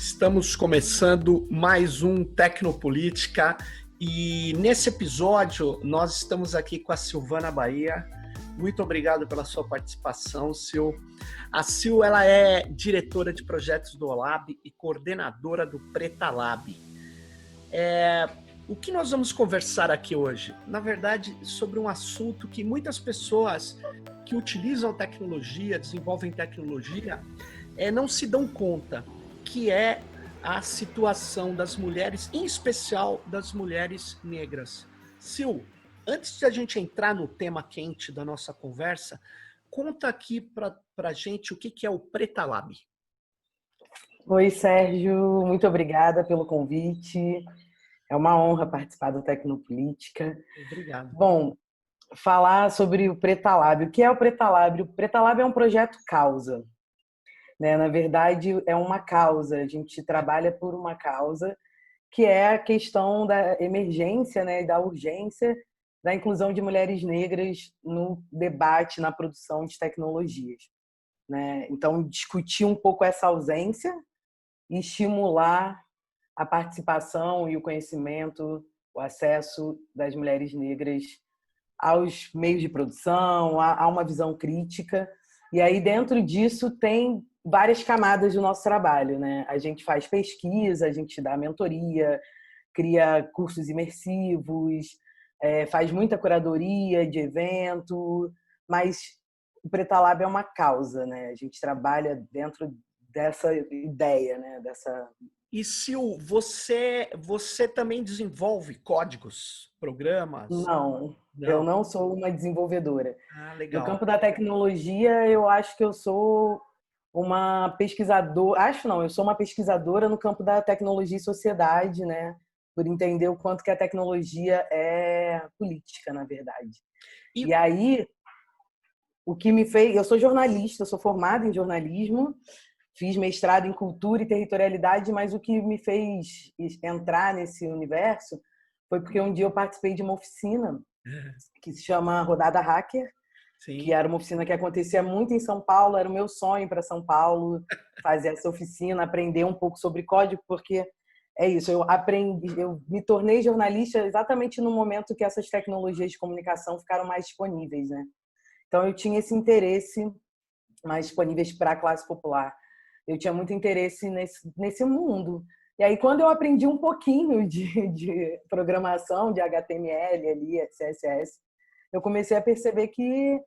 Estamos começando mais um Tecnopolítica e nesse episódio nós estamos aqui com a Silvana Bahia. Muito obrigado pela sua participação, Sil. A Sil, ela é diretora de projetos do OLAB e coordenadora do Preta Lab. O que nós vamos conversar aqui hoje? Na verdade, sobre um assunto que muitas pessoas que utilizam tecnologia, desenvolvem tecnologia, não se dão conta, que é a situação das mulheres, em especial das mulheres negras. Sil, antes de a gente entrar no tema quente da nossa conversa, conta aqui para a gente o que é o Preta Lab. Oi, Sérgio, muito obrigada pelo convite. É uma honra participar do Tecnopolítica. Obrigado. Bom, falar sobre o Preta Lab. O que é o Preta Lab? O Preta Lab é um projeto causa, né? Na verdade, é uma causa. A gente trabalha por uma causa, que é a questão da emergência, né, e da urgência da inclusão de mulheres negras no debate, na produção de tecnologias, né? Então, discutir um pouco essa ausência e estimular a participação e o conhecimento, o acesso das mulheres negras aos meios de produção, a uma visão crítica. E aí, dentro disso, tem várias camadas do nosso trabalho, né? A gente faz pesquisa, a gente dá mentoria, cria cursos imersivos, faz muita curadoria de evento, mas o Preta Lab é uma causa, né? A gente trabalha dentro dessa ideia, né? E Sil, você também desenvolve códigos, programas? Não, eu Não. não sou uma desenvolvedora. Ah, No legal. campo da tecnologia, eu acho que eu sou uma pesquisadora. Acho não, eu sou uma pesquisadora no campo da tecnologia e sociedade, né? Por entender o quanto que a tecnologia é política, na verdade. E E aí, o que me fez. Eu sou jornalista, eu sou formada em jornalismo, fiz mestrado em cultura e territorialidade, mas o que me fez entrar nesse universo foi porque um dia eu participei de uma oficina que se chama Rodada Hacker, que sim. era uma oficina que acontecia muito em São Paulo. Era o meu sonho para São Paulo fazer essa oficina, aprender um pouco sobre código, porque é isso, eu me tornei jornalista exatamente no momento que essas tecnologias de comunicação ficaram mais disponíveis, né? Então eu tinha esse interesse mais disponíveis para a classe popular. Eu tinha muito interesse nesse mundo. E aí, quando eu aprendi um pouquinho de programação, de HTML, ali, CSS, eu comecei a perceber que,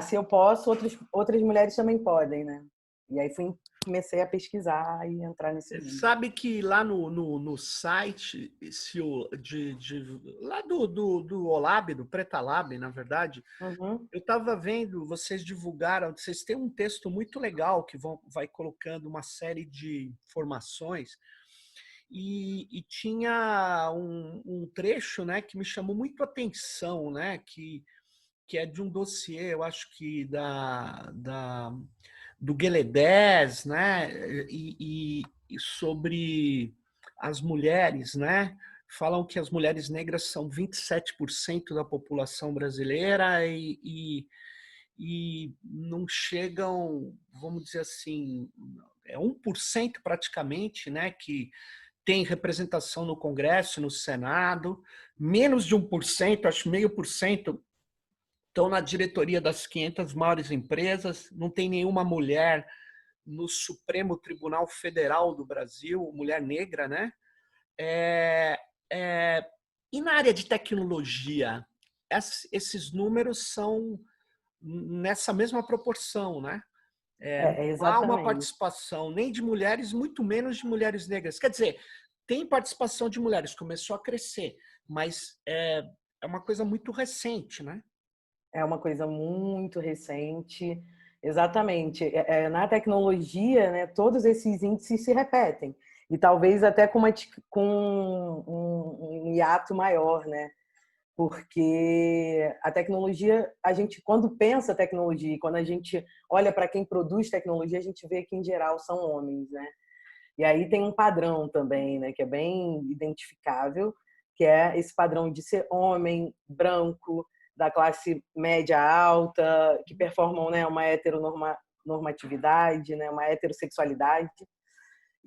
se eu posso, outras mulheres também podem, né? E aí comecei a pesquisar e entrar nesse mundo. Sabe que lá no site lá do OLAB, do Preta Lab, na verdade, Uhum. eu estava vendo, vocês divulgaram, vocês têm um texto muito legal que vai colocando uma série de informações e tinha um trecho, né, que me chamou muito a atenção, né, que é de um dossiê, eu acho que do Gueledés, né, e sobre as mulheres, né, falam que as mulheres negras são 27% da população brasileira e não chegam, vamos dizer assim, 1% praticamente, né, que tem representação no Congresso, no Senado, menos de 1%, acho 0,5%, estão na diretoria das 500 maiores empresas, não tem nenhuma mulher no Supremo Tribunal Federal do Brasil, mulher negra, né? É, é, e na área de tecnologia, esses números são nessa mesma proporção, né? Não há uma Exatamente. participação nem de mulheres, muito menos de mulheres negras. Quer dizer, tem participação de mulheres, começou a crescer, mas é uma coisa muito recente, né? É uma coisa muito recente. Exatamente. Na tecnologia, né, todos esses índices se repetem. E talvez até com um hiato maior, né? Porque a tecnologia, a gente, quando pensa tecnologia, quando a gente olha para quem produz tecnologia, a gente vê que, em geral, são homens, né? E aí tem um padrão também, né, que é bem identificável, que é esse padrão de ser homem, branco, da classe média alta, que performam, né, uma heteronormatividade, né, uma heterossexualidade.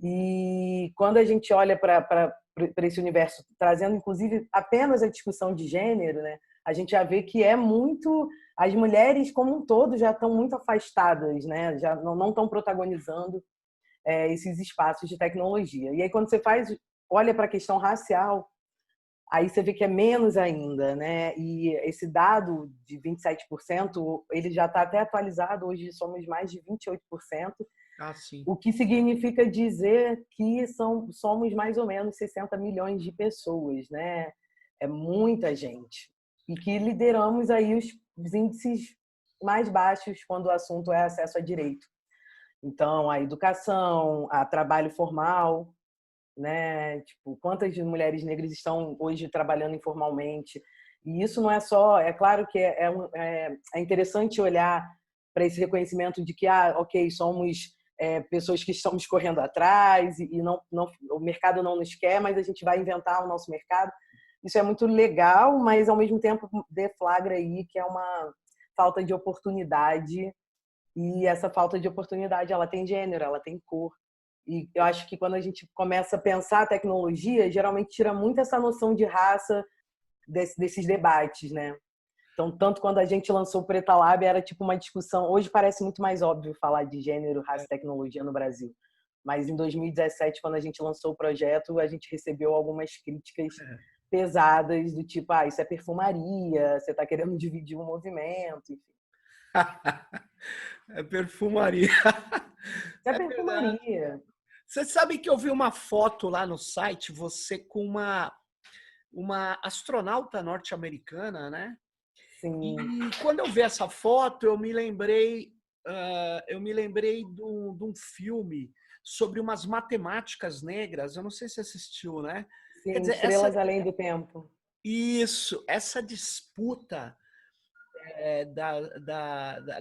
E quando a gente olha para esse universo, trazendo inclusive apenas a discussão de gênero, né, a gente já vê que é muito. As mulheres, como um todo, já estão muito afastadas, né, já não estão protagonizando esses espaços de tecnologia. E aí, quando você olha para a questão racial, aí você vê que é menos ainda, né? E esse dado de 27%, ele já está até atualizado, hoje somos mais de 28%, Ah, sim. o que significa dizer que somos mais ou menos 60 milhões de pessoas, né? É muita gente. E que lideramos aí os índices mais baixos quando o assunto é acesso a direito. Então, a educação, a trabalho formal, né? Tipo, quantas mulheres negras estão hoje trabalhando informalmente? E isso não é só, é claro que é interessante olhar para esse reconhecimento de que, ok, somos pessoas que estamos correndo atrás e o mercado não nos quer, mas a gente vai inventar o nosso mercado. Isso é muito legal, mas ao mesmo tempo deflagra aí que é uma falta de oportunidade, e essa falta de oportunidade ela tem gênero, ela tem cor. E eu acho que quando a gente começa a pensar a tecnologia, geralmente tira muito essa noção de raça desses debates, né? Então, tanto quando a gente lançou o Preta Lab, era tipo uma discussão. Hoje parece muito mais óbvio falar de gênero, raça e tecnologia no Brasil. Mas em 2017, quando a gente lançou o projeto, a gente recebeu algumas críticas pesadas, do tipo, isso é perfumaria, você está querendo dividir um movimento, enfim. É perfumaria. Isso é É verdade. perfumaria. Você sabe que eu vi uma foto lá no site, você com uma astronauta norte-americana, né? Sim. E quando eu vi essa foto, eu me lembrei de um filme sobre umas matemáticas negras. Eu não sei se você assistiu, né? Quer Sim, dizer, Estrelas Além do Tempo. essa disputa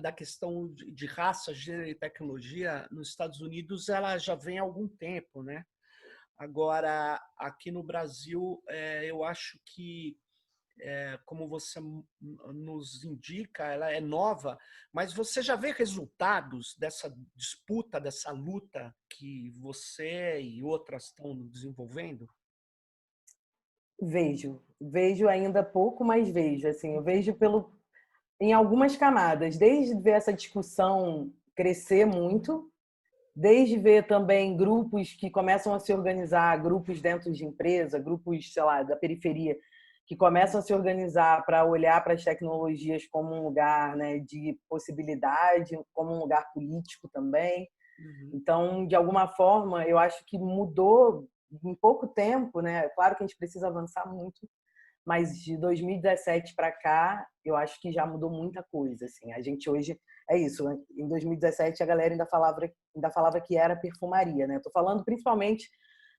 da questão de raça, gênero e tecnologia nos Estados Unidos, ela já vem há algum tempo, né? Agora, aqui no Brasil, eu acho que, como você nos indica, ela é nova, mas você já vê resultados dessa disputa, dessa luta que você e outras estão desenvolvendo? Vejo ainda pouco, mas vejo. Assim, eu vejo em algumas camadas, desde ver essa discussão crescer muito, desde ver também grupos que começam a se organizar, grupos dentro de empresa, grupos, sei lá, da periferia, que começam a se organizar para olhar para as tecnologias como um lugar, né, de possibilidade, como um lugar político também. Uhum. Então, de alguma forma, eu acho que mudou em pouco tempo, né? Claro que a gente precisa avançar muito, mas de 2017 para cá, eu acho que já mudou muita coisa, assim. A gente hoje é isso, né? Em 2017 a galera ainda falava que era perfumaria, né? Tô falando principalmente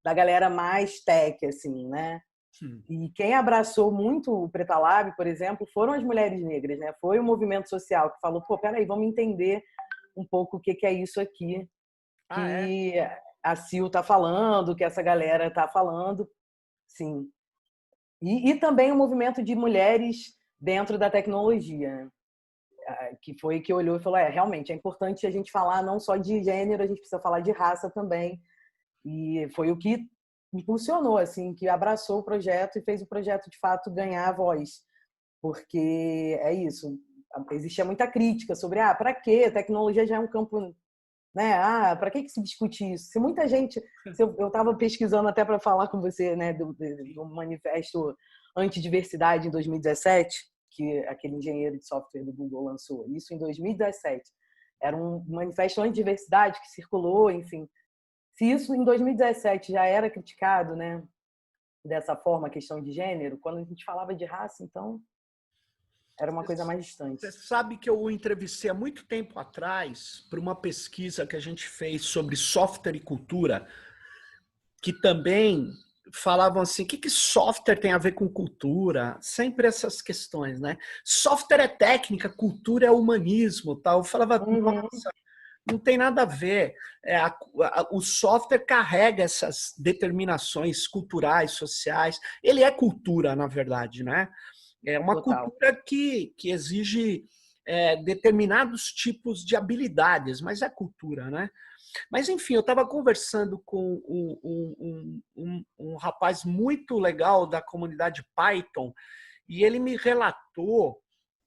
da galera mais tech, assim, né? E quem abraçou muito o Preta Lab, por exemplo, foram as mulheres negras, né? Foi o movimento social que falou, pô, peraí, vamos entender um pouco o que é isso aqui Ah, é? que a Sil tá falando, que essa galera tá falando, sim. E também o movimento de mulheres dentro da tecnologia, né? Que foi que olhou e falou, realmente é importante a gente falar não só de gênero, a gente precisa falar de raça também. E foi o que impulsionou, assim, que abraçou o projeto e fez o projeto de fato ganhar voz, porque é isso. Existia muita crítica sobre, para quê? A tecnologia já é um campo, né? Para que se discute isso? Se muita gente, eu estava pesquisando até para falar com você, né, do manifesto antidiversidade em 2017, que aquele engenheiro de software do Google lançou. Isso em 2017. Era um manifesto antidiversidade que circulou, enfim. Se isso em 2017 já era criticado, né, dessa forma, a questão de gênero, quando a gente falava de raça, então era uma coisa mais distante. Você sabe que eu o entrevistei há muito tempo atrás para uma pesquisa que a gente fez sobre software e cultura, que também falavam assim, o que software tem a ver com cultura? Sempre essas questões, né? Software é técnica, cultura é humanismo, tal. Eu falava, Uhum. nossa, não tem nada a ver. O software carrega essas determinações culturais, sociais. Ele é cultura, na verdade, né? É uma Total. cultura que exige determinados tipos de habilidades, mas é cultura, né? Mas, enfim, eu estava conversando com um rapaz muito legal da comunidade Python e ele me relatou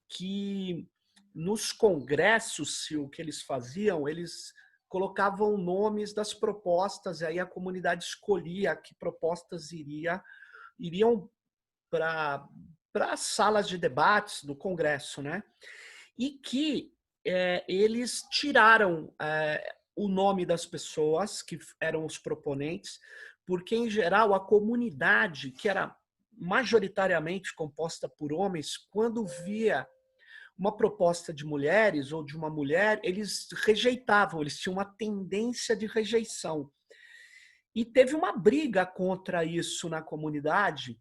que nos congressos, se o que eles faziam, eles colocavam nomes das propostas, e aí a comunidade escolhia que propostas iriam para as salas de debates do Congresso, né? E que eles tiraram o nome das pessoas que eram os proponentes, porque, em geral, a comunidade, que era majoritariamente composta por homens, quando via uma proposta de mulheres ou de uma mulher, eles rejeitavam, eles tinham uma tendência de rejeição. E teve uma briga contra isso na comunidade,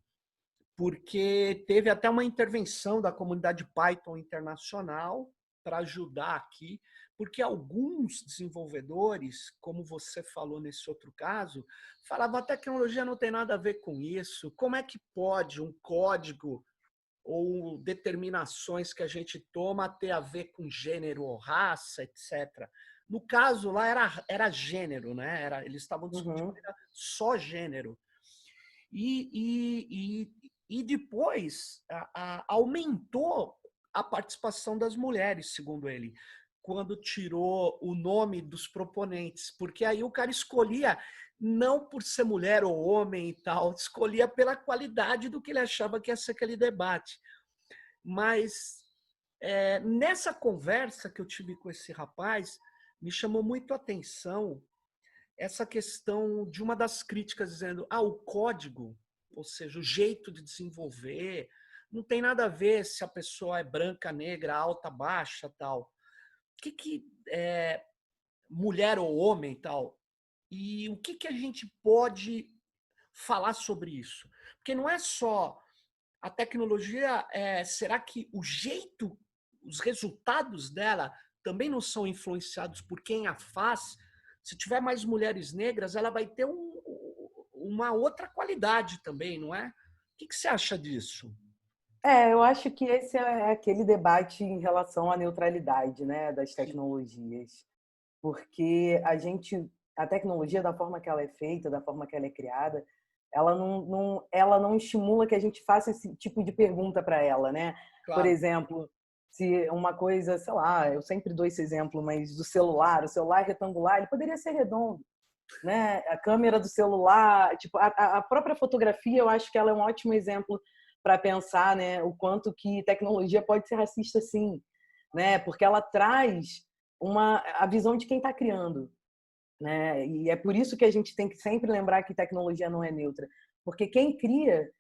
porque teve até uma intervenção da comunidade Python internacional para ajudar aqui, porque alguns desenvolvedores, como você falou nesse outro caso, falavam a tecnologia não tem nada a ver com isso, como é que pode um código ou determinações que a gente toma ter a ver com gênero ou raça, etc. No caso lá era gênero, né? Eles estavam discutindo só gênero. E depois aumentou a participação das mulheres, segundo ele, quando tirou o nome dos proponentes, porque aí o cara escolhia não por ser mulher ou homem e tal, escolhia pela qualidade do que ele achava que ia ser aquele debate. Mas nessa conversa que eu tive com esse rapaz, me chamou muito a atenção essa questão de uma das críticas dizendo o código, ou seja, o jeito de desenvolver, não tem nada a ver se a pessoa é branca, negra, alta, baixa, tal. O que é mulher ou homem, tal? E o que a gente pode falar sobre isso? Porque não é só a tecnologia, será que o jeito, os resultados dela também não são influenciados por quem a faz? Se tiver mais mulheres negras, ela vai ter uma outra qualidade também, não é? O que você acha disso? Eu acho que esse é aquele debate em relação à neutralidade, né, das tecnologias. Porque a tecnologia, da forma que ela é feita, da forma que ela é criada, ela não estimula que a gente faça esse tipo de pergunta para ela, né? Por Claro. exemplo, se uma coisa, sei lá, eu sempre dou esse exemplo, mas do celular, o celular retangular, ele poderia ser redondo, né? A câmera do celular, tipo, a própria fotografia, eu acho que ela é um ótimo exemplo para pensar, né, o quanto que tecnologia pode ser racista, sim, né? Porque ela traz a visão de quem está criando, né? E é por isso que a gente tem que sempre lembrar que tecnologia não é neutra, porque quem cria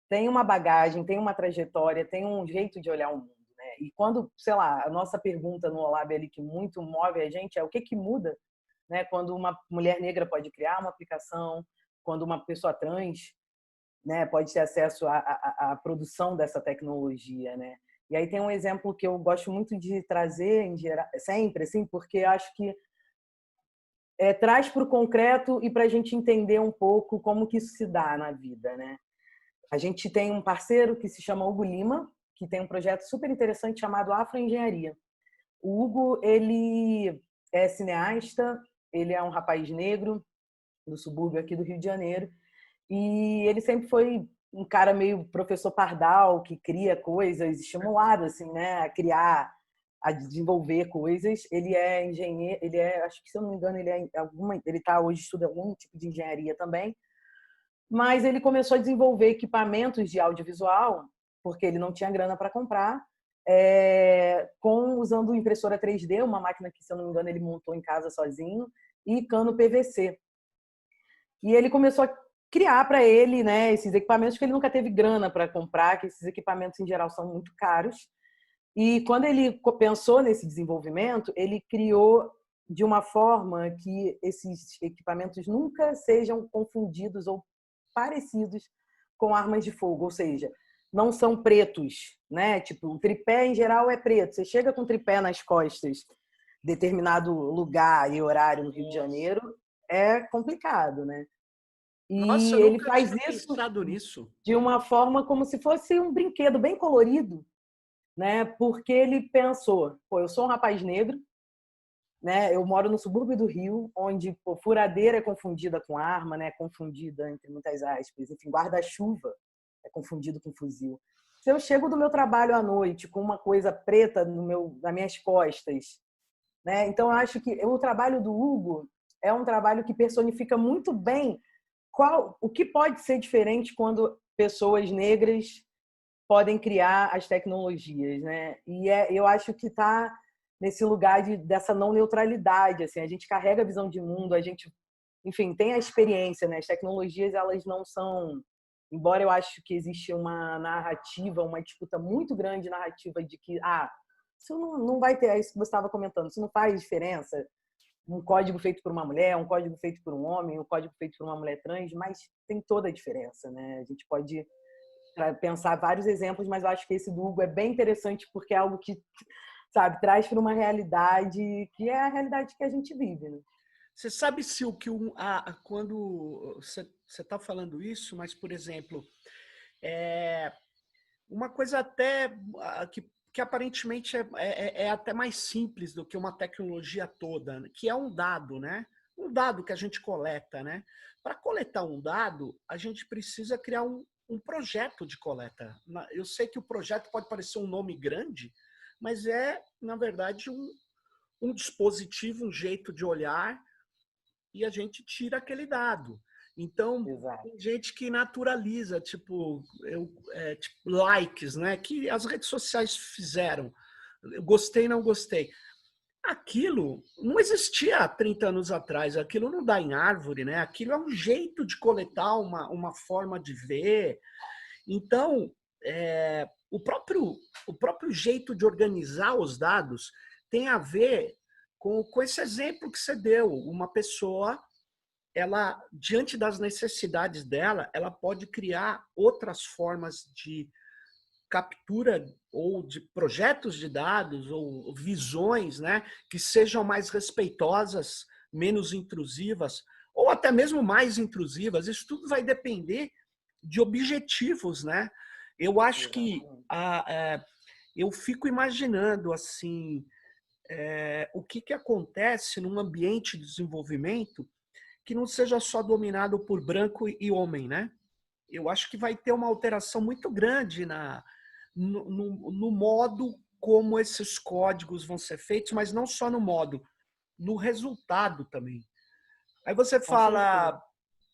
tem uma bagagem, tem uma trajetória, tem um jeito de olhar o mundo, né? E quando, sei lá, a nossa pergunta no Olab ali que muito move a gente é o que muda, né? Quando uma mulher negra pode criar uma aplicação, quando uma pessoa trans, né, pode ter acesso à produção dessa tecnologia, né? E aí tem um exemplo que eu gosto muito de trazer em geral, sempre, assim, porque acho que traz para o concreto e para a gente entender um pouco como que isso se dá na vida, né? A gente tem um parceiro que se chama Hugo Lima, que tem um projeto super interessante chamado Afroengenharia. O Hugo, ele é cineasta, ele é um rapaz negro do subúrbio aqui do Rio de Janeiro, e ele sempre foi um cara meio professor pardal, que cria coisas, estimulado assim, né, a criar, a desenvolver coisas. Ele é engenheiro, acho que se eu não me engano, ele tá hoje estuda algum tipo de engenharia também. Mas ele começou a desenvolver equipamentos de audiovisual, porque ele não tinha grana para comprar, usando impressora 3D, uma máquina que, se eu não me engano, ele montou em casa sozinho, e cano PVC. E ele começou a criar para ele, né, esses equipamentos que ele nunca teve grana para comprar, que esses equipamentos, em geral, são muito caros. E quando ele pensou nesse desenvolvimento, ele criou de uma forma que esses equipamentos nunca sejam confundidos ou parecidos com armas de fogo, ou seja, não são pretos, né? Tipo, o tripé em geral é preto. Você chega com o tripé nas costas, determinado lugar e horário no Rio de Janeiro, é complicado, né? Nossa, E eu ele nunca faz tinha isso pensado nisso. de uma forma como se fosse um brinquedo bem colorido, né? Porque ele pensou, pô, eu sou um rapaz negro, né? Eu moro no subúrbio do Rio, onde furadeira é confundida com arma, né? Confundida entre muitas aspas. Enfim, guarda-chuva é confundido com fuzil. Se eu chego do meu trabalho à noite com uma coisa preta nas minhas costas, né? Então, eu acho que o trabalho do Hugo é um trabalho que personifica muito bem o que pode ser diferente quando pessoas negras podem criar as tecnologias, né? E eu acho que está nesse lugar dessa não neutralidade, assim, a gente carrega a visão de mundo, a gente, enfim, tem a experiência, né? As tecnologias, elas não são, embora eu acho que existe uma narrativa, uma disputa muito grande narrativa de que, isso não vai ter, é isso que você estava comentando, isso não faz diferença, um código feito por uma mulher, um código feito por um homem, um código feito por uma mulher trans, mas tem toda a diferença, né? A gente pode pensar vários exemplos, mas eu acho que esse do Hugo é bem interessante porque é algo que, sabe, traz para uma realidade que é a realidade que a gente vive, né? Você sabe se quando você está falando isso, mas, por exemplo, uma coisa até que aparentemente é até mais simples do que uma tecnologia toda, que é um dado, né? Um dado que a gente coleta, né? Para coletar um dado, a gente precisa criar um projeto de coleta. Eu sei que o projeto pode parecer um nome grande, mas na verdade, um dispositivo, um jeito de olhar, e a gente tira aquele dado. Então, Exato. tem gente que naturaliza, tipo likes, né? Que as redes sociais fizeram. Eu gostei, não gostei. Aquilo não existia há 30 anos atrás, aquilo não dá em árvore, né? Aquilo é um jeito de coletar uma forma de ver. Então, o próprio jeito de organizar os dados tem a ver com esse exemplo que você deu. Uma pessoa, ela, diante das necessidades dela, ela pode criar outras formas de captura ou de projetos de dados ou visões, né, que sejam mais respeitosas, menos intrusivas, ou até mesmo mais intrusivas. Isso tudo vai depender de objetivos, né? Eu acho que eu fico imaginando assim o que acontece num ambiente de desenvolvimento que não seja só dominado por branco e homem, né? Eu acho que vai ter uma alteração muito grande no modo como esses códigos vão ser feitos, mas não só no modo, no resultado também. Aí você fala,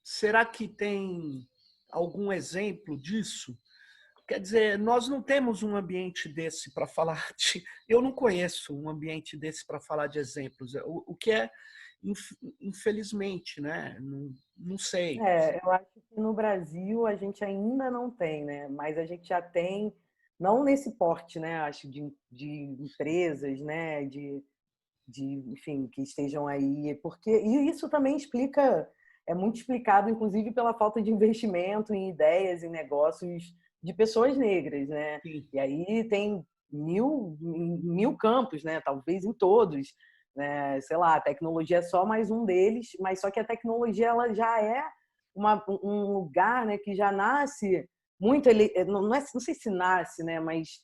será que tem algum exemplo disso? Quer dizer, nós não temos um ambiente desse para falar de... Eu não conheço um ambiente desse para falar de exemplos, o que é, infelizmente, né? Não sei. Eu acho que no Brasil a gente ainda não tem, né? Mas a gente já tem, não nesse porte, né? Acho de empresas, né? Enfim, que estejam aí, porque e isso também é muito explicado, inclusive pela falta de investimento em ideias, em negócios de pessoas negras, né? Sim. E aí tem mil campos, né? Talvez em todos, né? Sei lá, a tecnologia é só mais um deles, mas só que a tecnologia ela já é um lugar, né? Que já nasce muito, não sei se nasce, né? Mas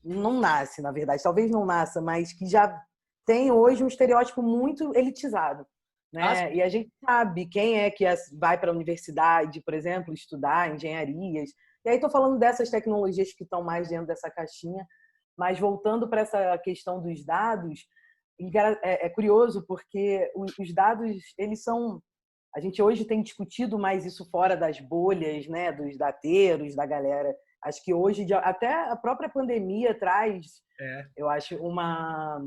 não nasce, na verdade, talvez não nasça, mas que já tem hoje um estereótipo muito elitizado, né? E a gente sabe quem é que vai para a universidade, por exemplo, estudar engenharias. E aí estou falando dessas tecnologias que estão mais dentro dessa caixinha, mas voltando para essa questão dos dados, é curioso porque os dados, eles são... A gente hoje tem discutido mais isso fora das bolhas, né? Dos dateiros, da galera. Acho que hoje, até a própria pandemia traz, eu acho, uma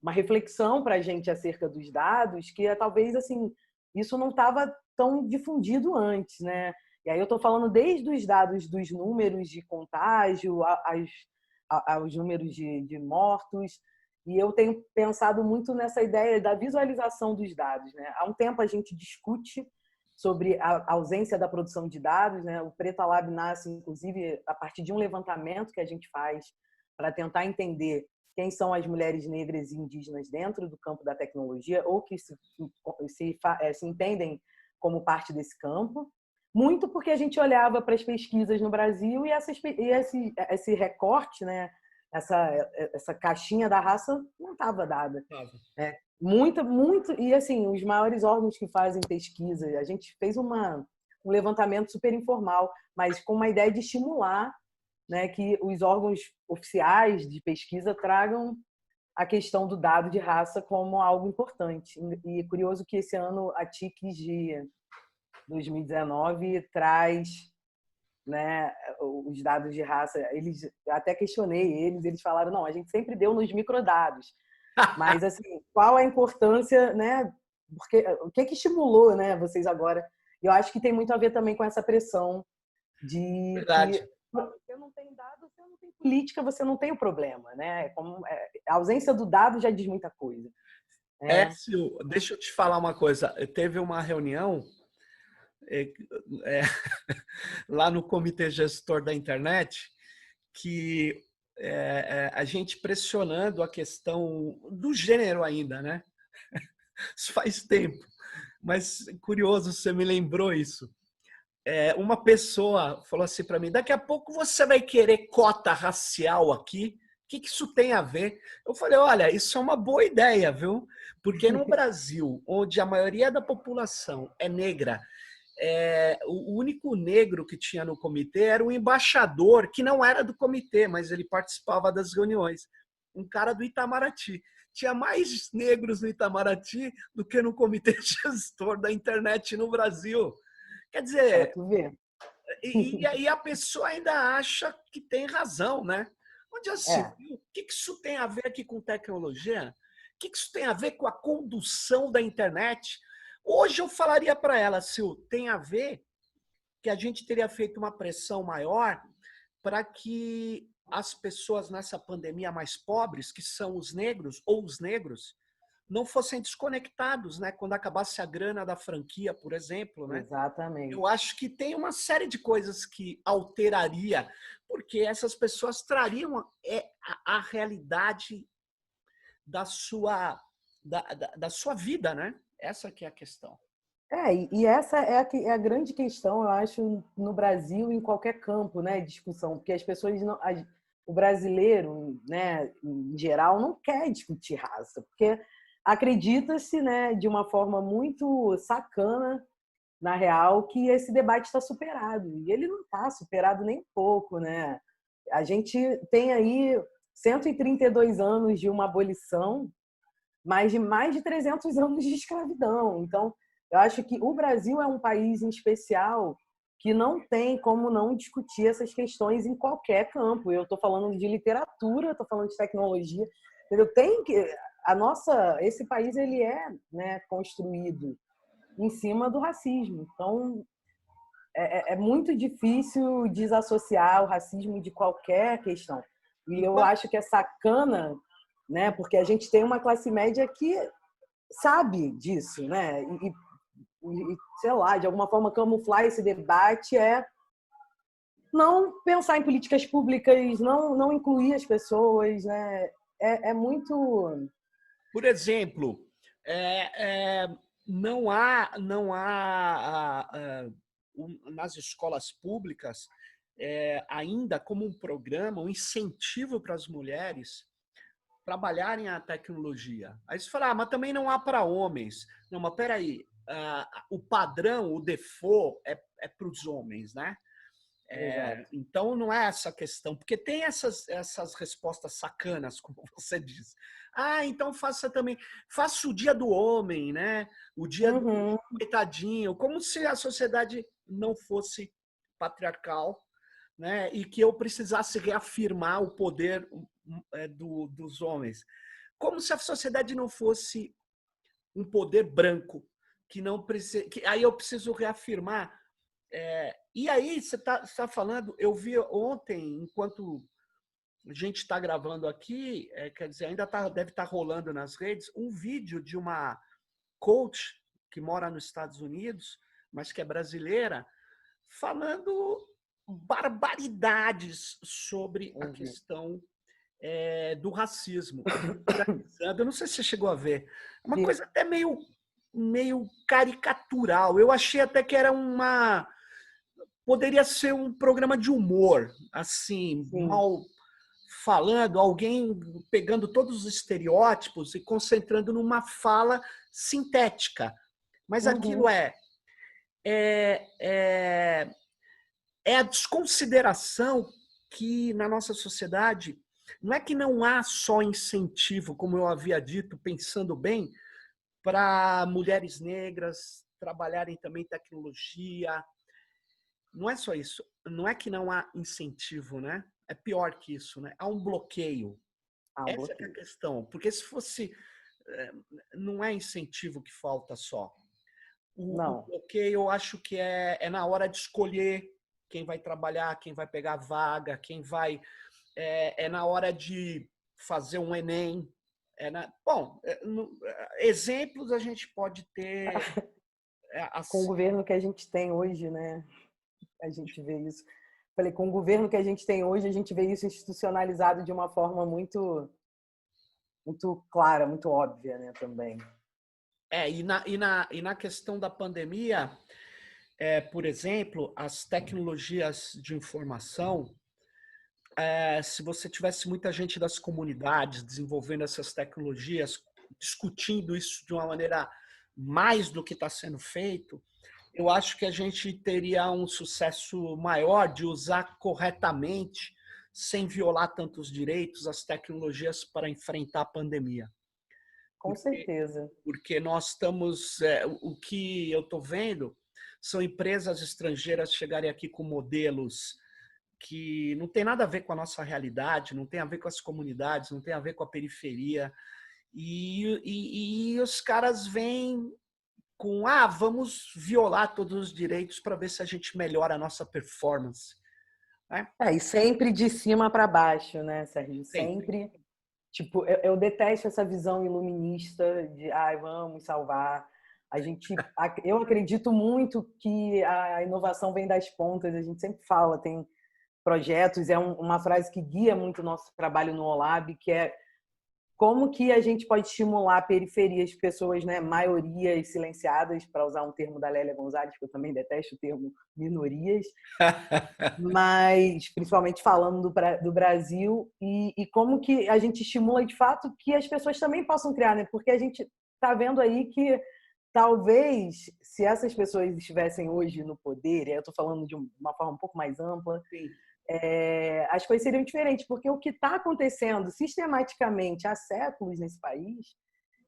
reflexão para a gente acerca dos dados, que talvez assim isso não estava tão difundido antes, né? E aí eu estou falando desde os dados dos números de contágio aos números de mortos, e eu tenho pensado muito nessa ideia da visualização dos dados, né? Há um tempo a gente discute sobre a ausência da produção de dados, né? O Preta Lab nasce, inclusive, a partir de um levantamento que a gente faz para tentar entender quem são as mulheres negras e indígenas dentro do campo da tecnologia ou que se entendem como parte desse campo. Muito porque a gente olhava para as pesquisas no Brasil e esse recorte, né? Essa caixinha da raça não estava dada. Muito, e assim, os maiores órgãos que fazem pesquisa, a gente fez um levantamento super informal, mas com uma ideia de estimular, né, que os órgãos oficiais de pesquisa tragam a questão do dado de raça como algo importante. E é curioso que esse ano a TICS de 2019 traz, né, os dados de raça. Eles até questionei eles falaram, não, a gente sempre deu nos microdados. Mas assim, qual a importância, né? Porque o que estimulou, né, vocês agora? Eu acho que tem muito a ver também com essa pressão de Verdade. que você não tem dado, você não tem política, você não tem o problema, né? A ausência do dado já diz muita coisa. Sil, deixa eu te falar uma coisa. Teve uma reunião é, é, lá no Comitê Gestor da Internet que a gente pressionando a questão do gênero ainda, né? Isso faz tempo, mas curioso, você me lembrou isso. Uma pessoa falou assim para mim: daqui a pouco você vai querer cota racial aqui. O que isso tem a ver? Eu falei: olha, isso é uma boa ideia, viu? Porque no Brasil, onde a maioria da população é negra, o único negro que tinha no comitê era um embaixador, que não era do comitê, mas ele participava das reuniões. Um cara do Itamaraty. Tinha mais negros no Itamaraty do que no comitê gestor da internet no Brasil. Quer dizer, Tu vê. e aí a pessoa ainda acha que tem razão, né? Onde assim, o que isso tem a ver aqui com tecnologia? O que isso tem a ver com a condução da internet? Hoje eu falaria para ela, Sil, tem a ver que a gente teria feito uma pressão maior para que as pessoas nessa pandemia mais pobres, que são os negros ou os negros, não fossem desconectados, né? Quando acabasse a grana da franquia, por exemplo, né? Exatamente. Eu acho que tem uma série de coisas que alteraria, porque essas pessoas trariam a realidade da sua, da sua vida, né? Essa que é a questão. E essa é a grande questão, eu acho, no Brasil, em qualquer campo, né, de discussão, porque as pessoas não, o brasileiro, né, em geral, não quer discutir raça, porque acredita-se, né, de uma forma muito sacana, na real, que esse debate está superado, e ele não está superado nem um pouco, né? A gente tem aí 132 anos de uma abolição, mais de 300 anos de escravidão, então eu acho que o Brasil é um país em especial que não tem como não discutir essas questões em qualquer campo. Eu estou falando de literatura, estou falando de tecnologia. Entendeu? Esse país ele é, né, construído em cima do racismo. Então é muito difícil desassociar o racismo de qualquer questão. E eu acho que é sacana, né, porque a gente tem uma classe média que sabe disso, né? Sei lá, de alguma forma camuflar esse debate não pensar em políticas públicas, não incluir as pessoas, né? É muito... Por exemplo, não há nas escolas públicas ainda como um programa, um incentivo para as mulheres trabalharem a tecnologia. Aí você fala, mas também não há para homens. Não, mas peraí, o padrão, o default é para os homens, né? Então não é essa questão, porque tem essas respostas sacanas, como você diz. Então faça o dia do homem, né? O dia do coitadinho, como se a sociedade não fosse patriarcal, né? E que eu precisasse reafirmar o poder dos homens. Como se a sociedade não fosse um poder branco, que não precisa. Aí eu preciso reafirmar. E aí você está falando, eu vi ontem, enquanto a gente está gravando aqui, quer dizer, ainda deve estar rolando nas redes, um vídeo de uma coach que mora nos Estados Unidos, mas que é brasileira, falando barbaridades sobre a questão do racismo. Eu não sei se você chegou a ver. É uma coisa até meio caricatural. Eu achei até que era poderia ser um programa de humor, assim, mal falando, alguém pegando todos os estereótipos e concentrando numa fala sintética. Mas aquilo é, é, é a desconsideração que na nossa sociedade não é que não há só incentivo, como eu havia dito, pensando bem, para mulheres negras trabalharem também tecnologia. Não é só isso. Não é que não há incentivo, né? É pior que isso, né? Há um bloqueio. Essa é a questão. Porque se fosse... Não é incentivo que falta só. O bloqueio, eu acho que é na hora de escolher quem vai trabalhar, quem vai pegar vaga, quem vai... É na hora de fazer um Enem. Bom, exemplos a gente pode ter... Com o governo que a gente tem hoje, né? A gente vê isso. Falei, com o governo que a gente tem hoje, a gente vê isso institucionalizado de uma forma muito, muito clara, muito óbvia, né, também. E na questão da pandemia, por exemplo, as tecnologias de informação, se você tivesse muita gente das comunidades desenvolvendo essas tecnologias, discutindo isso de uma maneira mais do que está sendo feito, eu acho que a gente teria um sucesso maior de usar corretamente, sem violar tantos direitos, as tecnologias para enfrentar a pandemia. Com certeza. Porque nós estamos... o que eu estou vendo são empresas estrangeiras chegarem aqui com modelos que não tem nada a ver com a nossa realidade, não tem a ver com as comunidades, não tem a ver com a periferia. E os caras vêm com, vamos violar todos os direitos para ver se a gente melhora a nossa performance. E sempre de cima para baixo, né, Sérgio? Sempre. Tipo, eu detesto essa visão iluminista de, vamos salvar. Eu acredito muito que a inovação vem das pontas, a gente sempre fala, tem projetos, uma frase que guia muito o nosso trabalho no OLAB, que é como que a gente pode estimular periferias, pessoas, né, maiorias silenciadas, para usar um termo da Lélia Gonzalez, que eu também detesto o termo minorias, mas principalmente falando do Brasil, e como que a gente estimula de fato que as pessoas também possam criar, né? Porque a gente está vendo aí que talvez, se essas pessoas estivessem hoje no poder, e eu estou falando de uma forma um pouco mais ampla, as coisas seriam diferentes, porque o que está acontecendo sistematicamente há séculos nesse país,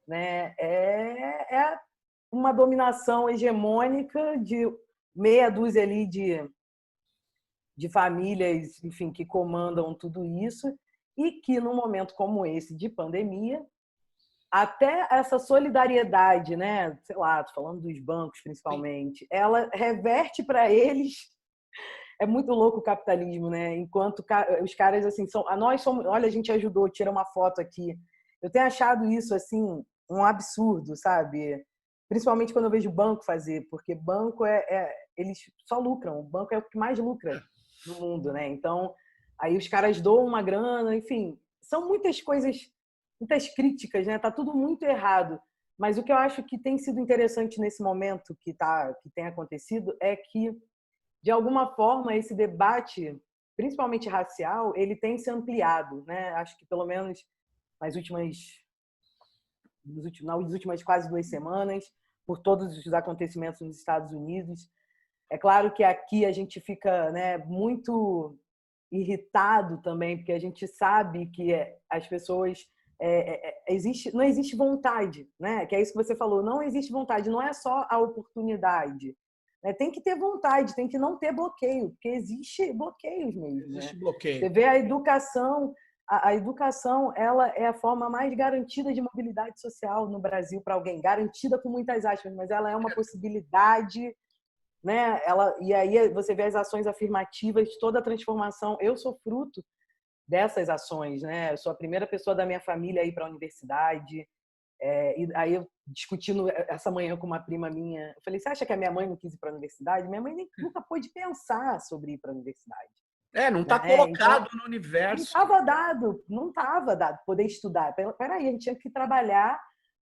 né, é uma dominação hegemônica de meia dúzia ali de famílias, enfim, que comandam tudo isso, e que num momento como esse de pandemia, até essa solidariedade, né, sei lá, tô falando dos bancos principalmente, ela reverte para eles. É muito louco o capitalismo, né? Enquanto os caras, assim, nós somos... Olha, a gente ajudou, tira uma foto aqui. Eu tenho achado isso, assim, um absurdo, sabe? Principalmente quando eu vejo banco fazer, porque banco eles só lucram. O banco é o que mais lucra no mundo, né? Então, aí os caras doam uma grana, enfim. São muitas coisas, muitas críticas, né? Tá tudo muito errado. Mas o que eu acho que tem sido interessante nesse momento que tem acontecido é que, de alguma forma, esse debate, principalmente racial, ele tem se ampliado, né? Acho que pelo menos nas últimas quase 2 semanas, por todos os acontecimentos nos Estados Unidos. É claro que aqui a gente fica, né, muito irritado também, porque a gente sabe que as pessoas... não existe vontade, né? Que é isso que você falou, não existe vontade, não é só a oportunidade. Tem que ter vontade, tem que não ter bloqueio, porque existe bloqueios mesmo. Existe bloqueio. Você vê a educação, ela é a forma mais garantida de mobilidade social no Brasil para alguém, garantida com muitas aspas, mas ela é uma possibilidade, né? E aí você vê as ações afirmativas, toda a transformação. Eu sou fruto dessas ações, né? Eu sou a primeira pessoa da minha família a ir para a universidade. E aí eu discutindo essa manhã com uma prima minha, eu falei, você acha que a minha mãe não quis ir para a universidade? Minha mãe nunca pôde pensar sobre ir para a universidade. Não está colocado no universo. Não estava dado poder estudar. Peraí, a gente tinha que trabalhar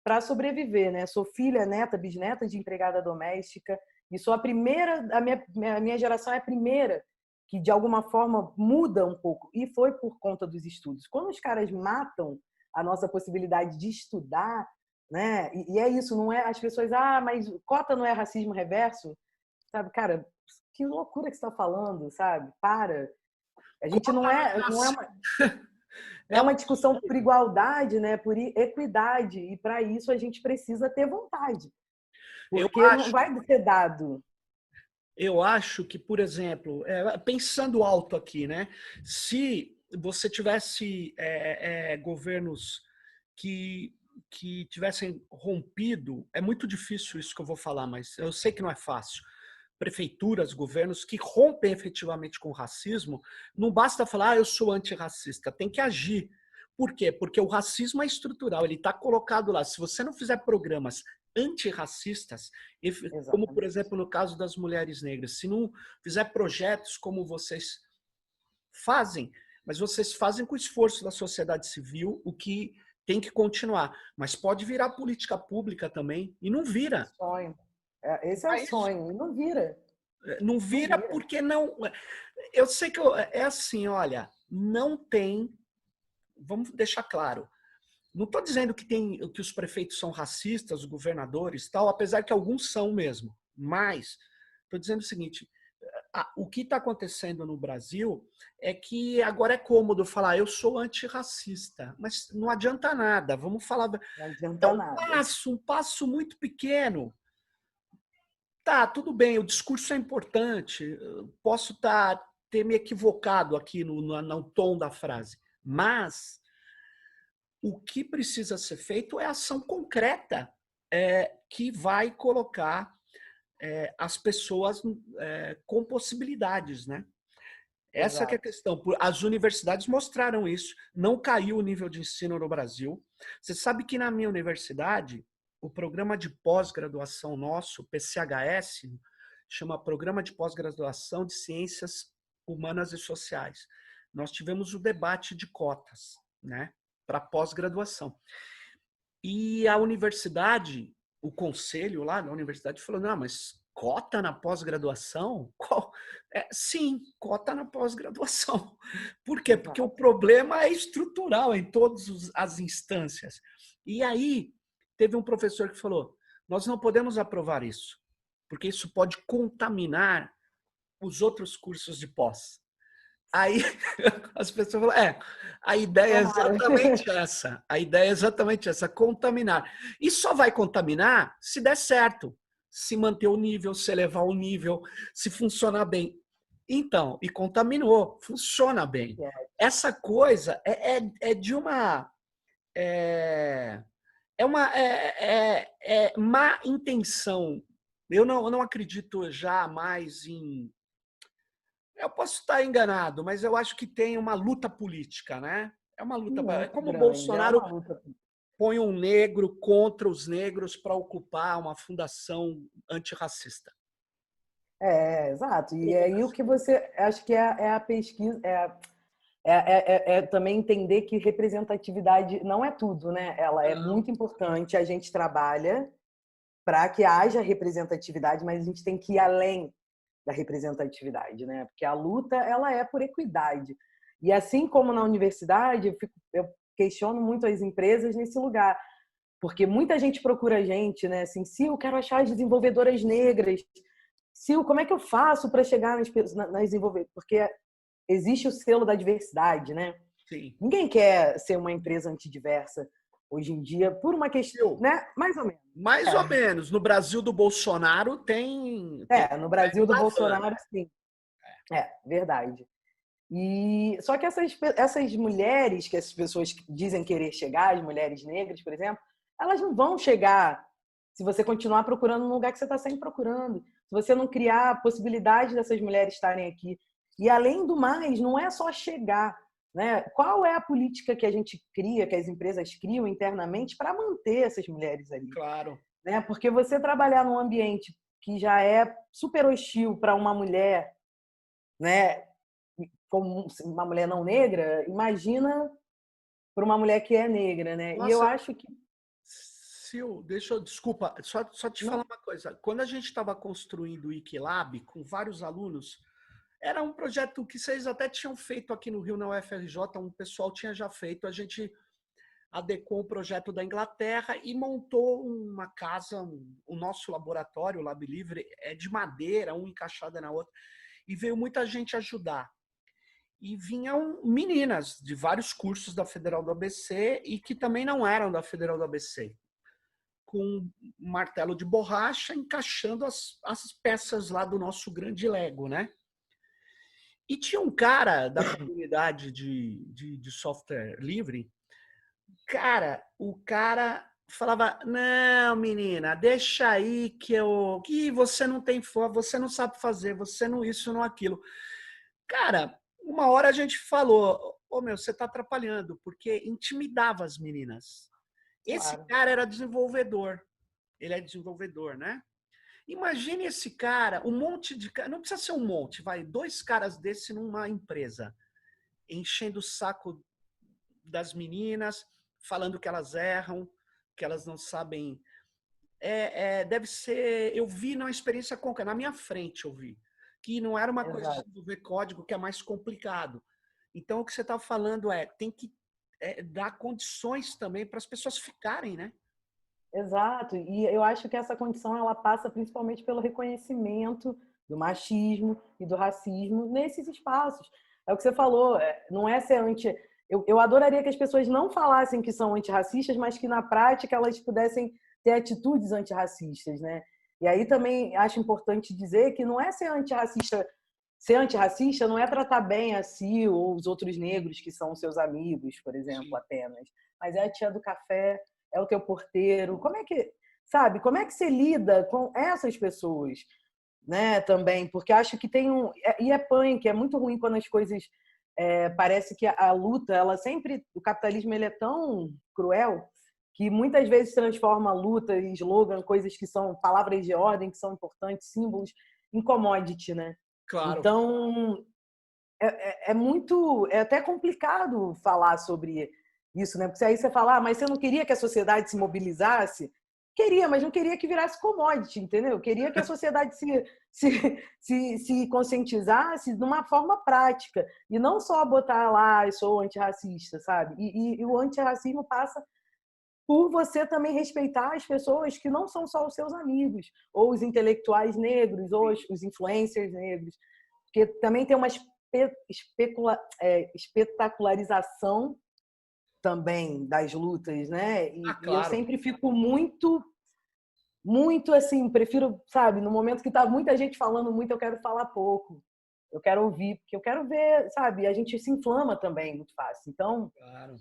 para sobreviver, né? Sou filha, neta, bisneta de empregada doméstica e sou a primeira, a minha geração é a primeira que de alguma forma muda um pouco, e foi por conta dos estudos. Quando os caras matam a nossa possibilidade de estudar, né? E é isso, não é as pessoas, mas cota não é racismo reverso, sabe? Cara, que loucura que você está falando, sabe? Para. A gente Cota não é uma discussão por igualdade, né? Por equidade, e para isso a gente precisa ter vontade, eu porque não acho, vai ser dado. eu acho que, por exemplo, pensando alto aqui, né? Se você tivesse governos que, que tivessem rompido, é muito difícil isso que eu vou falar, mas eu sei que não é fácil. Prefeituras, governos que rompem efetivamente com o racismo, não basta falar, eu sou antirracista, tem que agir. Por quê? Porque o racismo é estrutural, ele está colocado lá. Se você não fizer programas antirracistas, como por Exatamente. exemplo no caso das mulheres negras, se não fizer projetos como vocês fazem, mas vocês fazem com o esforço da sociedade civil, o que tem que continuar. Mas pode virar política pública também, e não vira. Sonho. Esse é o Mas sonho, e não vira. não Não vira vira. porque não. Eu sei que é assim, olha, não tem. Vamos deixar claro. Não estou dizendo que os prefeitos são racistas, os governadores, tal, apesar que alguns são mesmo. Mas estou dizendo o seguinte: o que está acontecendo no Brasil é que agora é cômodo falar eu sou antirracista, mas não adianta nada. Vamos falar. Não É adianta nada. um passo muito pequeno. Tá, tudo bem, o discurso é importante. Eu posso ter me equivocado aqui no tom da frase, mas o que precisa ser feito é ação concreta que vai colocar as pessoas com possibilidades, né? Essa que é a Exato. questão. As universidades mostraram isso. Não caiu o nível de ensino no Brasil. Você sabe que na minha universidade, o programa de pós-graduação nosso, PCHS, chama Programa de Pós-Graduação de Ciências Humanas e Sociais. Nós tivemos o debate de cotas, né, para pós-graduação. E a universidade, o conselho lá da universidade falou, não, mas cota na pós-graduação? Sim, cota na pós-graduação. Por quê? Porque o Exato. problema é estrutural em todas as instâncias. E aí, teve um professor que falou, nós não podemos aprovar isso, porque isso pode contaminar os outros cursos de pós. Aí as pessoas falam, a ideia é Tomara. exatamente essa. A ideia é exatamente essa, contaminar. E só vai contaminar se der certo, se manter o nível, se elevar o nível, se funcionar bem. Então, e contaminou, funciona bem. Essa coisa é de uma má intenção. Eu não acredito jamais em. Eu posso estar enganado, mas eu acho que tem uma luta política, né? É uma luta. É Muito como o grande. É Bolsonaro uma luta. põe um negro contra os negros para ocupar uma fundação antirracista. Exato. E aí o que você acho que é a pesquisa, é também entender que representatividade não é tudo, né? Ela é muito importante. A gente trabalha para que haja representatividade, mas a gente tem que ir além da representatividade, né? Porque a luta ela é por equidade. E assim como na universidade, eu questiono muito as empresas nesse lugar, porque muita gente procura a gente, né? Assim, se eu quero achar as desenvolvedoras negras, se como é que eu faço para chegar nas desenvolvedoras? Porque existe o selo da diversidade, né? Sim. Ninguém quer ser uma empresa antidiversa hoje em dia por uma questão, né? Mais ou menos. Mais ou menos. No Brasil do Bolsonaro tem No Brasil do lavando. Bolsonaro, sim. Verdade. E só que essas mulheres, que essas pessoas que dizem querer chegar, as mulheres negras, por exemplo, elas não vão chegar se você continuar procurando no lugar que você está sempre procurando. Se você não criar a possibilidade dessas mulheres estarem aqui. E além do mais, não é só chegar, né? Qual é a política que a gente cria, que as empresas criam internamente para manter essas mulheres ali? Claro. Né? Porque você trabalhar num ambiente que já é super hostil para uma mulher, né? Como uma mulher não negra, imagina para uma mulher que é negra, né? E eu Nossa, acho que Sil, desculpa, só te falar não, uma coisa. Quando a gente estava construindo o Equilab com vários alunos, Era um projeto que vocês até tinham feito aqui no Rio, na UFRJ, um pessoal tinha já feito, a gente adequou o projeto da Inglaterra e montou uma casa, o nosso laboratório, o Lab Livre, é de madeira, uma encaixada na outra, e veio muita gente ajudar. E vinham meninas de vários cursos da Federal do ABC e que também não eram da Federal do ABC, com um martelo de borracha encaixando as peças lá do nosso grande Lego, né? E tinha um cara da comunidade de software livre, cara, o cara falava, não, menina, deixa aí que você não tem foco, você não sabe fazer, você não isso, não aquilo. Cara, uma hora a gente falou, ô meu, você tá atrapalhando, porque intimidava as meninas. Esse Claro. cara era desenvolvedor, ele é desenvolvedor, né? Imagine esse cara, um monte de cara, não precisa ser um monte, vai, 2 caras desse numa empresa, enchendo o saco das meninas, falando que elas erram, que elas não sabem. Deve ser. Eu vi na experiência concreta, na minha frente eu vi, que não era uma coisa de Exato. desenvolver código que é mais complicado. Então, o que você está falando tem que dar condições também para as pessoas ficarem, né? Exato. E eu acho que essa condição ela passa principalmente pelo reconhecimento do machismo e do racismo nesses espaços. É o que você falou, não é ser anti. Eu adoraria que as pessoas não falassem que são antirracistas, mas que na prática elas pudessem ter atitudes antirracistas, né? E aí também acho importante dizer que não é ser antirracista não é tratar bem a si ou os outros negros que são seus amigos, por exemplo, Sim. apenas, mas é a tia do café, é o teu porteiro. Como é que, sabe, como é que você lida com essas pessoas, né, também? Porque acho que tem e é punk, é muito ruim quando as coisas parece que a luta, ela sempre, o capitalismo ele é tão cruel que muitas vezes transforma a luta em slogan, coisas que são palavras de ordem, que são importantes, símbolos, em commodity, né? Claro. Então, é até complicado falar sobre isso, né? Porque aí você fala, mas você não queria que a sociedade se mobilizasse? Queria, mas não queria que virasse commodity, entendeu? Queria que a sociedade se conscientizasse de uma forma prática e não só botar lá, eu sou antirracista, sabe? E o antirracismo passa por você também respeitar as pessoas que não são só os seus amigos, ou os intelectuais negros, ou os influencers negros, porque também tem uma espetacularização também das lutas, né? Ah, E eu claro. sempre fico muito assim, prefiro, sabe, no momento que tá muita gente falando muito, eu quero falar pouco. Eu quero ouvir, porque eu quero ver, sabe, a gente se inflama também muito fácil. Então, Claro.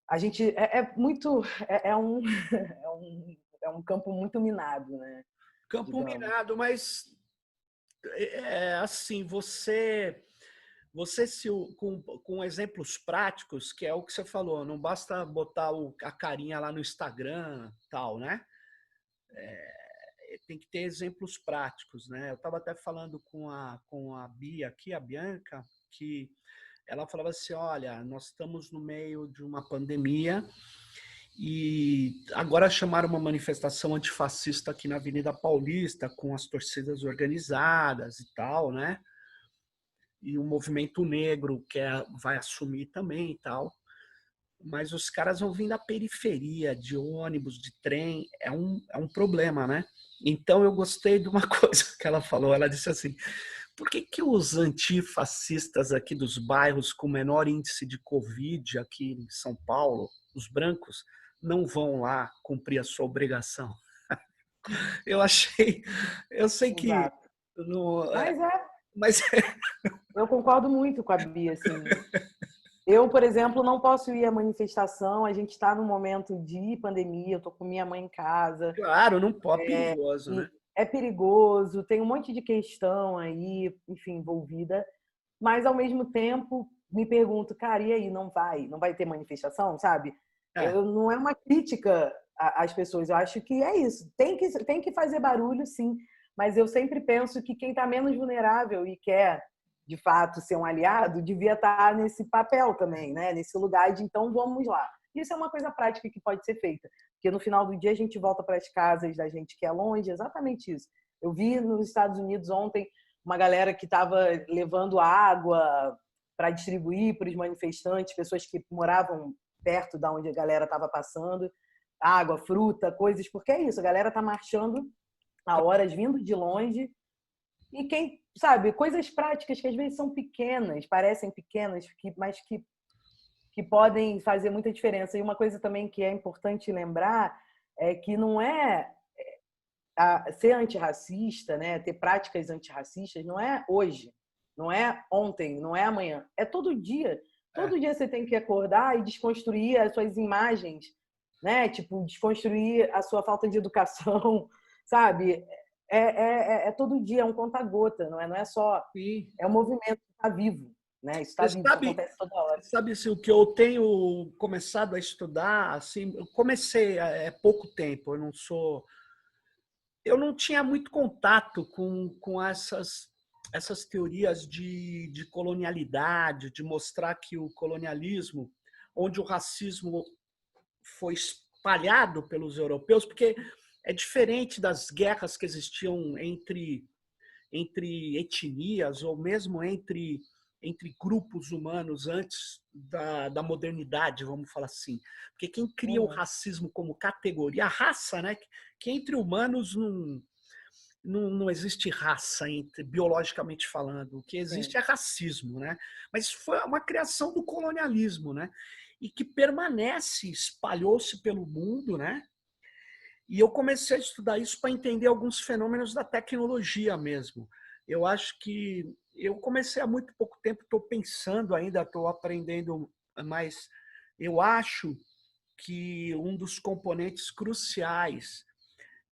a gente é muito é um é um campo muito minado, né, Campo digamos. minado, mas assim, você com exemplos práticos, que é o que você falou, não basta botar a carinha lá no Instagram, tal, né? Tem que ter exemplos práticos, né? Eu estava até falando com a Bia aqui, a Bianca, que ela falava assim, olha, nós estamos no meio de uma pandemia e agora chamaram uma manifestação antifascista aqui na Avenida Paulista, com as torcidas organizadas e tal, né? E o movimento negro vai assumir também e tal. Mas os caras vão vir da periferia, de ônibus, de trem, é um problema, né? Então eu gostei de uma coisa que ela falou, ela disse assim, por que os antifascistas aqui dos bairros com menor índice de Covid aqui em São Paulo, os brancos, não vão lá cumprir a sua obrigação? Eu achei, eu sei que Exato. no, Mas mas eu concordo muito com a Bia, assim. Eu, por exemplo, não posso ir à manifestação, a gente está num momento de pandemia, eu estou com minha mãe em casa, claro, não pode, perigoso, né? e é perigoso, tem um monte de questão aí, enfim, envolvida, mas ao mesmo tempo me pergunto, cara, e aí, não vai ter manifestação, sabe? É, Não é uma crítica às pessoas, eu acho que é isso, tem que fazer barulho, sim, mas eu sempre penso que quem está menos vulnerável e quer de fato ser um aliado, devia estar nesse papel também, né? Nesse lugar de então vamos lá. Isso é uma coisa prática que pode ser feita, porque no final do dia a gente volta para as casas da gente que é longe, exatamente isso. Eu vi nos Estados Unidos ontem uma galera que estava levando água para distribuir para os manifestantes, pessoas que moravam perto da onde a galera estava passando, água, fruta, coisas, porque é isso, a galera está marchando há horas vindo de longe, e quem sabe, coisas práticas que às vezes são pequenas, parecem pequenas, mas que podem fazer muita diferença. E uma coisa também que é importante lembrar é que não é ser antirracista, né, ter práticas antirracistas, não é hoje, não é ontem, não é amanhã, é todo dia. Todo dia você tem que acordar e desconstruir as suas imagens, né? Tipo, desconstruir a sua falta de educação, sabe? É todo dia, é um conta-gota, não é só... Sim. É um movimento que está vivo, né? Isso está vivo, isso acontece toda hora. Sabe assim, o que eu tenho começado a estudar, assim, eu comecei há pouco tempo, eu não tinha muito contato com essas teorias de colonialidade, de mostrar que o colonialismo, onde o racismo foi espalhado pelos europeus, porque é diferente das guerras que existiam entre etnias ou mesmo entre grupos humanos antes da modernidade, vamos falar assim. Porque quem cria o racismo como categoria, a raça, né? Que entre humanos não existe raça, biologicamente falando. O que existe é racismo, né? Mas foi uma criação do colonialismo, né? E que permanece, espalhou-se pelo mundo, né? E eu comecei a estudar isso para entender alguns fenômenos da tecnologia mesmo. Eu acho que eu comecei há muito pouco tempo, estou pensando ainda, estou aprendendo, mas eu acho que um dos componentes cruciais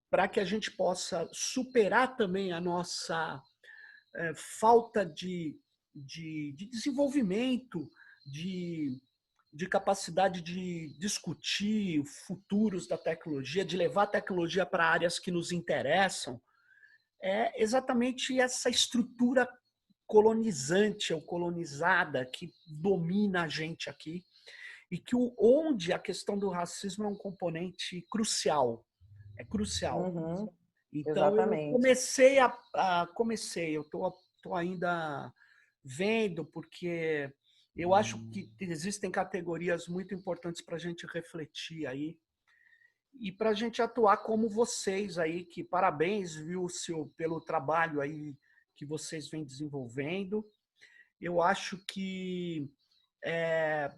para que a gente possa superar também a nossa falta de desenvolvimento, de capacidade de discutir futuros da tecnologia, de levar a tecnologia para áreas que nos interessam, é exatamente essa estrutura colonizante ou colonizada que domina a gente aqui e que onde a questão do racismo é um componente crucial. É crucial. Então, eu Exatamente. comecei, eu tô ainda vendo, porque eu acho que existem categorias muito importantes para a gente refletir aí e para a gente atuar como vocês aí, que parabéns, viu, pelo trabalho aí que vocês vêm desenvolvendo. Eu acho que é,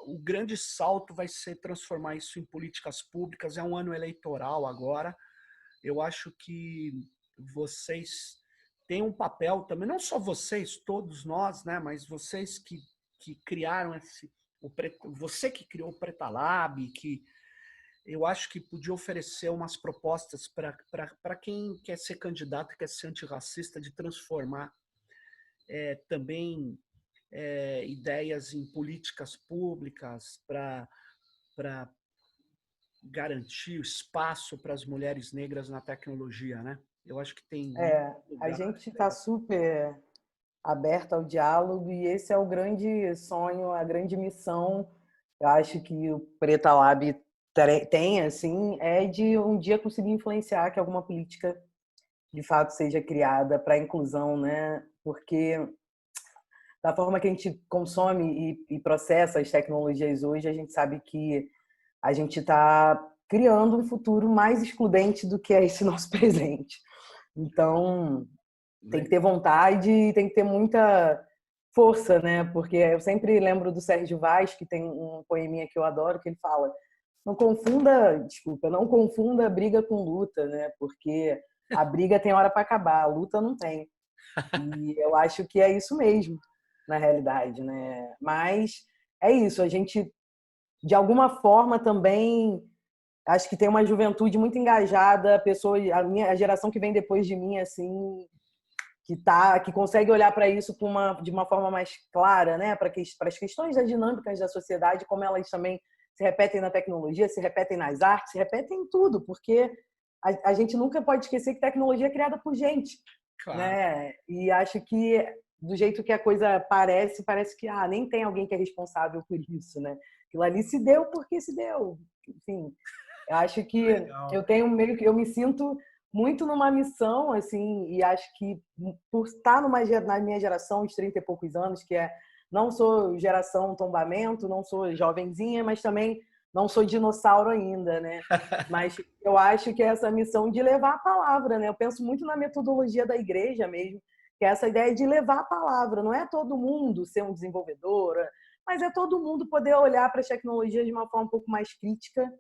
o grande salto vai ser transformar isso em políticas públicas. É um ano eleitoral agora. Eu acho que vocês têm um papel também, não só vocês, todos nós, né, mas vocês que criaram você que criou o Preta Lab, que eu acho que podia oferecer umas propostas para quem quer ser candidato, quer ser antirracista, de transformar também ideias em políticas públicas para garantir espaço para as mulheres negras na tecnologia, né? Eu acho que tem A gente está super aberto ao diálogo e esse é o grande sonho, a grande missão. Eu acho que o Preta Lab tem, assim, é de um dia conseguir influenciar que alguma política de fato seja criada para a inclusão, né? Porque da forma que a gente consome e processa as tecnologias hoje, a gente sabe que a gente está criando um futuro mais excludente do que é esse nosso presente. Então, tem que ter vontade e tem que ter muita força, né? Porque eu sempre lembro do Sérgio Vaz, que tem um poeminha que eu adoro, que ele fala: não confunda briga com luta, né? Porque a briga tem hora para acabar, a luta não tem. E eu acho que é isso mesmo, na realidade, né? Mas é isso, a gente, de alguma forma, também acho que tem uma juventude muito engajada, a geração que vem depois de mim, assim, que consegue olhar para isso de uma forma mais clara, né? Para as questões das dinâmicas da sociedade, como elas também se repetem na tecnologia, se repetem nas artes, se repetem em tudo, porque a gente nunca pode esquecer que tecnologia é criada por gente, Claro. Né? E acho que do jeito que a coisa parece que nem tem alguém que é responsável por isso, né? Aquilo ali se deu porque se deu. Enfim, eu acho que eu me sinto muito numa missão, assim, e acho que por estar na minha geração de 30 e poucos anos, que não sou geração tombamento, não sou jovenzinha, mas também não sou dinossauro ainda, né? Mas eu acho que é essa missão de levar a palavra, né? Eu penso muito na metodologia da igreja mesmo, que é essa ideia de levar a palavra. Não é todo mundo ser um desenvolvedor, mas é todo mundo poder olhar para as tecnologias de uma forma um pouco mais crítica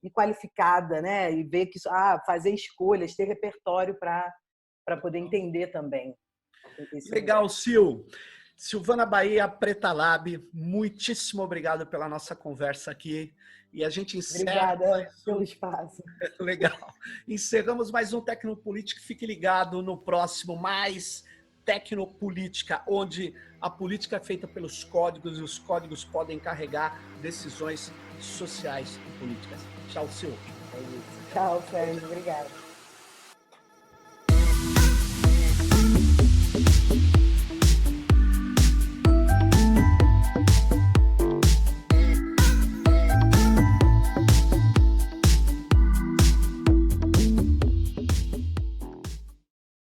e qualificada, né? E ver que fazer escolhas, ter repertório para poder entender também. Legal, Sil. Silvana Bahia, Preta Lab, muitíssimo obrigado pela nossa conversa aqui. E a gente encerra. Obrigada pelo espaço. Legal. Encerramos mais um Tecnopolítica. Fique ligado no próximo, mais Tecnopolítica, onde a política é feita pelos códigos e os códigos podem carregar decisões sociais e políticas. Tchau, Sil. Tchau, Sérgio. Obrigada.